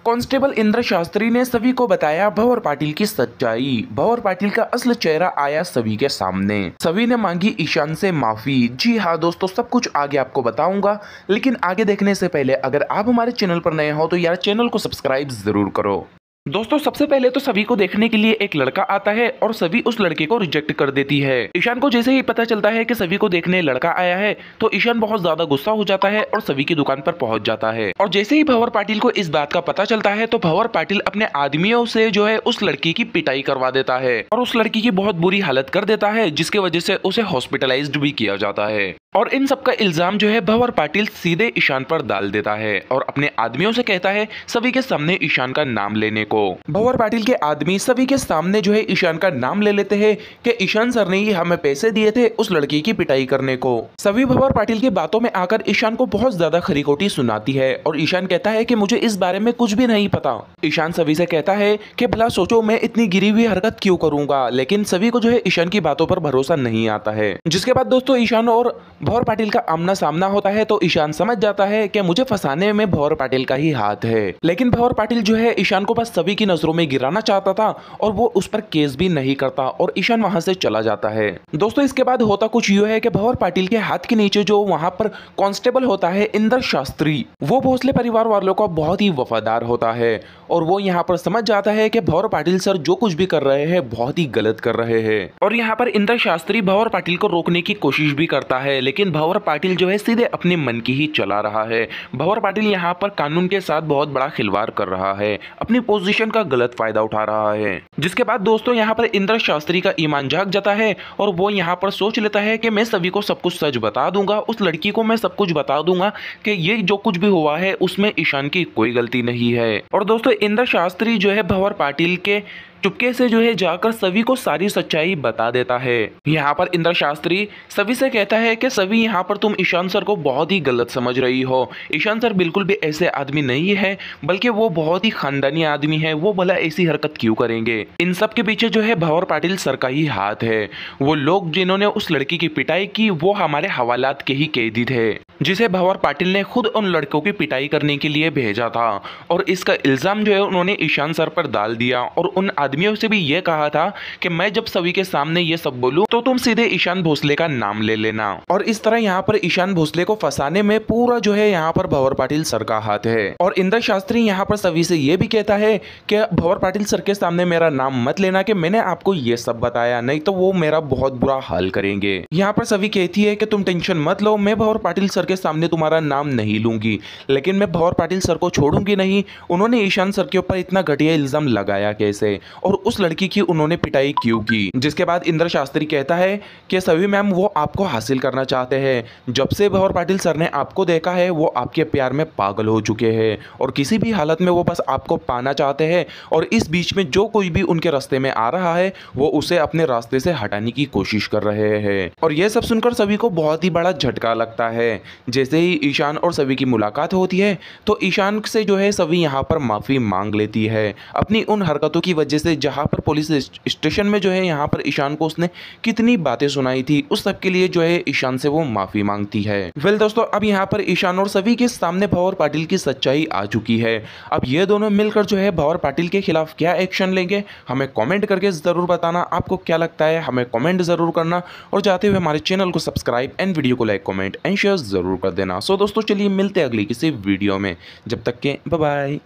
Constable Indra Shastri ने सभी को बताया भंवर पाटिल की सच्चाई। भंवर पाटिल का असल चेहरा आया सभी के सामने। सभी ने मांगी ईशान से माफी। जी हाँ दोस्तों, सब कुछ आगे आपको बताऊंगा, लेकिन आगे देखने से पहले अगर आप हमारे चैनल पर नए हो तो यार चैनल को सब्सक्राइब जरूर करो। दोस्तों सबसे पहले तो सभी को देखने के लिए एक लड़का आता है और सभी उस लड़के को रिजेक्ट कर देती है। ईशान को जैसे ही पता चलता है कि सभी को देखने लड़का आया है तो ईशान बहुत ज्यादा गुस्सा हो जाता है और सभी की दुकान पर पहुंच जाता है। और जैसे ही भंवर पाटिल को इस बात का पता चलता है तो भंवर पाटिल अपने आदमियों से जो है उस लड़की की पिटाई करवा देता है और उस लड़की की बहुत बुरी हालत कर देता है, जिसकी वजह से उसे हॉस्पिटलाइज्ड भी किया जाता है। और इन सब का इल्जाम जो है भंवर पाटिल सीधे ईशान पर डाल देता है और अपने आदमियों से कहता है सभी के सामने ईशान का नाम लेने को। भंवर पाटिल के आदमी सभी के सामने जो है ईशान का नाम ले लेते हैं कि ईशान सर ने ही हमें पैसे दिए थे उस लड़की की पिटाई करने को। सभी भंवर पाटिल की बातों में आकर ईशान को बहुत ज्यादा खरीखोटी सुनाती है और ईशान कहता है कि मुझे इस बारे में कुछ भी नहीं पता। ईशान सभी से कहता है कि भला सोचो मैं इतनी गिरी हुई हरकत क्यों करूंगा, लेकिन सभी को जो है ईशान की बातों पर भरोसा नहीं आता है। जिसके बाद दोस्तों ईशान और भंवर पाटिल का आमना सामना होता है तो ईशान समझ जाता है कि मुझे फंसाने में भंवर पाटिल का ही हाथ है। लेकिन भंवर पाटिल जो है ईशान को बस सभी की नजरों में गिराना चाहता था और वो उस पर केस भी नहीं करता और ईशान वहां से चला जाता है। दोस्तों इसके बाद होता कुछ यूं है कि भंवर पाटिल के हाथ के नीचे जो वहां पर कांस्टेबल होता है इंद्र शास्त्री, वो भोसले परिवार वालों का बहुत ही वफादार होता है और वो यहाँ पर समझ जाता है कि भंवर पाटिल सर जो कुछ भी कर रहे हैं बहुत ही गलत कर रहे हैं। और यहाँ पर इंद्र शास्त्री भंवर पाटिल को रोकने की कोशिश भी करता है, लेकिन भंवर पाटिल जो है सीधे अपने मन की ही चला रहा है। भंवर पाटिल यहाँ पर कानून के साथ बहुत बड़ा खिलवाड़ कर रहा है, अपनी पोजीशन का गलत फायदा उठा रहा है। जिसके बाद दोस्तों यहाँ पर इंद्र शास्त्री का ईमान जाग जाता है और वो यहाँ पर सोच लेता है कि मैं सभी को सब कुछ सच बता दूंगा, उस लड़की को मैं सब कुछ बता दूंगा कि ये जो कुछ भी हुआ है उसमें ईशान की कोई गलती नहीं है। और दोस्तों इंद्र शास्त्री जो है भंवर पाटिल के चुपके से जो है जाकर सभी को सारी सच्चाई बता देता है। यहाँ पर इंद्र शास्त्री सभी से कहता है कि सभी यहाँ पर तुम ईशान सर को बहुत ही गलत समझ रही हो। ईशान सर बिल्कुल भी ऐसे आदमी नहीं है, बल्कि वो बहुत ही खानदानी आदमी है, वो भला ऐसी हरकत क्यों करेंगे। इन सब के पीछे जो है भंवर पाटिल सर का ही हाथ है। वो लोग जिन्होंने उस लड़की की पिटाई की वो हमारे हवालात के ही कैदी थे, जिसे भंवर पाटिल ने खुद उन लड़कों की पिटाई करने के लिए भेजा था। और इसका इल्जाम जो है उन्होंने ईशान सर पर डाल दिया और उन आदमियों से भी ये कहा था कि मैं जब सभी के सामने ये सब बोलूं तो तुम सीधे ईशान भोसले का नाम ले लेना। और इस तरह यहाँ पर ईशान भोसले को फंसाने में पूरा जो है यहाँ पर भंवर पाटिल सर का हाथ है। और इंद्र शास्त्री यहाँ पर सभी से ये भी कहता है कि भंवर पाटिल सर के सामने मेरा नाम मत लेना कि मैंने आपको ये सब बताया, नहीं तो वो मेरा बहुत बुरा हाल करेंगे। यहाँ पर सभी कहती है कि तुम टेंशन मत लो, मैं भंवर पाटिल सर के सामने तुम्हारा नाम नहीं लूंगी, लेकिन मैं भंवर पाटिल सर को छोड़ूंगी नहीं। उन्होंने ईशान सर के ऊपर इतना घटिया इल्जाम लगाया कैसे और उस लड़की की उन्होंने पिटाई क्यों की। जिसके बाद इंद्र शास्त्री कहता है कि सभी मैम वो आपको हासिल करना चाहते हैं। जब से भंवर पाटिल सर ने आपको देखा है वो आपके प्यार में पागल हो चुके हैं और किसी भी हालत में वो बस आपको पाना चाहते हैं और इस बीच में जो कोई भी उनके रास्ते में आ रहा है वो उसे अपने रास्ते से हटाने की कोशिश कर रहे हैं। और यह सब सुनकर सभी को बहुत ही बड़ा झटका लगता है। जैसे ही ईशान और सभी की मुलाकात होती है तो ईशान से जो है सभी यहाँ पर माफी मांग लेती है अपनी उन हरकतों की वजह से, जहाँ पर पुलिस स्टेशन में जो है यहाँ पर ईशान को उसने कितनी बातें सुनाई थी, उस सब के लिए जो है ईशान से वो माफी मांगती है। वेल दोस्तों अब यहाँ पर ईशान और सभी के सामने भंवर पाटिल की सच्चाई आ चुकी है। अब ये दोनों मिलकर जो है भंवर पाटिल के खिलाफ क्या एक्शन लेंगे हमें कमेंट करके जरूर बताना। आपको क्या लगता है हमें कमेंट जरूर करना और जाते हुए हमारे चैनल को सब्सक्राइब एंड वीडियो को लाइक कमेंट एंड शेयर जरूर कर देना। सो दोस्तों चलिए मिलते हैं अगली किसी वीडियो में, जब तक के बाय बाय।